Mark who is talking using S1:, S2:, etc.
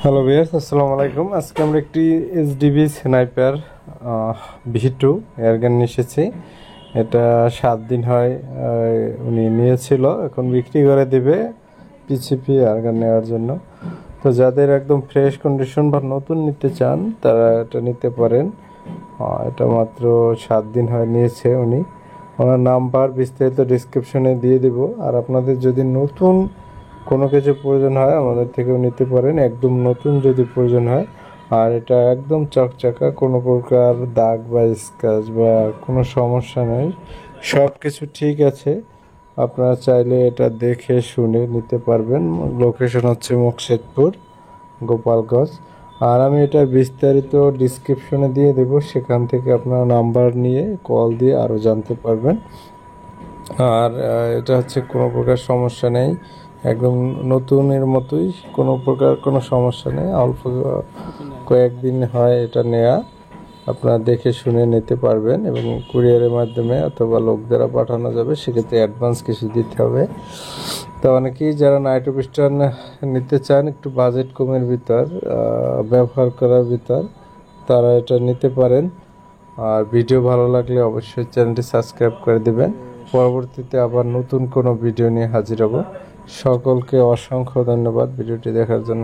S1: Hello viewers, আসসালামু আলাইকুম। আজকে আমরা একটি এসডিবি স্নাইপার ভি2 এয়ারগান নিয়ে এসেছি। এটা 7 দিন হয় উনি নিয়েছিল, এখন বিক্রি করে দিবে পিসিপি এয়ারগান নেওয়ার জন্য। তো যাদের একদম ফ্রেশ কন্ডিশন বা নতুন নিতে চান তারা এটা নিতে পারেন। এটা মাত্র 7 দিন হয় নিয়েছে উনি। ওনার নাম্বার বিস্তারিত ডিসক্রিপশনে দিয়ে দিব। আর আপনাদের যদি নতুন কোনো কিছু প্রয়োজন হয় আমাদের থেকেও নিতে পারেন, একদম নতুন যদি প্রয়োজন হয়। আর এটা একদম চকচকা, কোনো প্রকার দাগ বা স্ক্র্যাচ বা কোনো সমস্যা নেই, সব কিছু ঠিক আছে। আপনারা চাইলে এটা দেখে শুনে নিতে পারবেন। লোকেশন হচ্ছে মুকশেদপুর, গোপালগঞ্জ। আর আমি এটার বিস্তারিত ডিসক্রিপশনে দিয়ে দেব, সেখান থেকে আপনারা নাম্বার নিয়ে কল দিয়ে আরও জানতে পারবেন। আর এটা হচ্ছে কোনো প্রকার সমস্যা নেই, একদম নতুনের মতোই, কোনো প্রকার কোনো সমস্যা নেই। অল্প কয়েকদিন হয় এটা নেয়া, আপনারা দেখে শুনে নিতে পারবেন এবং কুরিয়ারের মাধ্যমে অথবা লোক দ্বারা পাঠানো যাবে, সেক্ষেত্রে অ্যাডভান্স কিছু দিতে হবে। তো অনেকেই যারা নাইট্রো পিস্টন নিতে চান একটু বাজেট কমের ভিতর, ব্যবহার করার ভিতর, তারা এটা নিতে পারেন। আর ভিডিও ভালো লাগলে অবশ্যই চ্যানেলটি সাবস্ক্রাইব করে দেবেন। পরবর্তীতে আবার নতুন কোনো ভিডিও নিয়ে হাজির হব। সকলকে অসংখ্য ধন্যবাদ ভিডিওটি দেখার জন্য।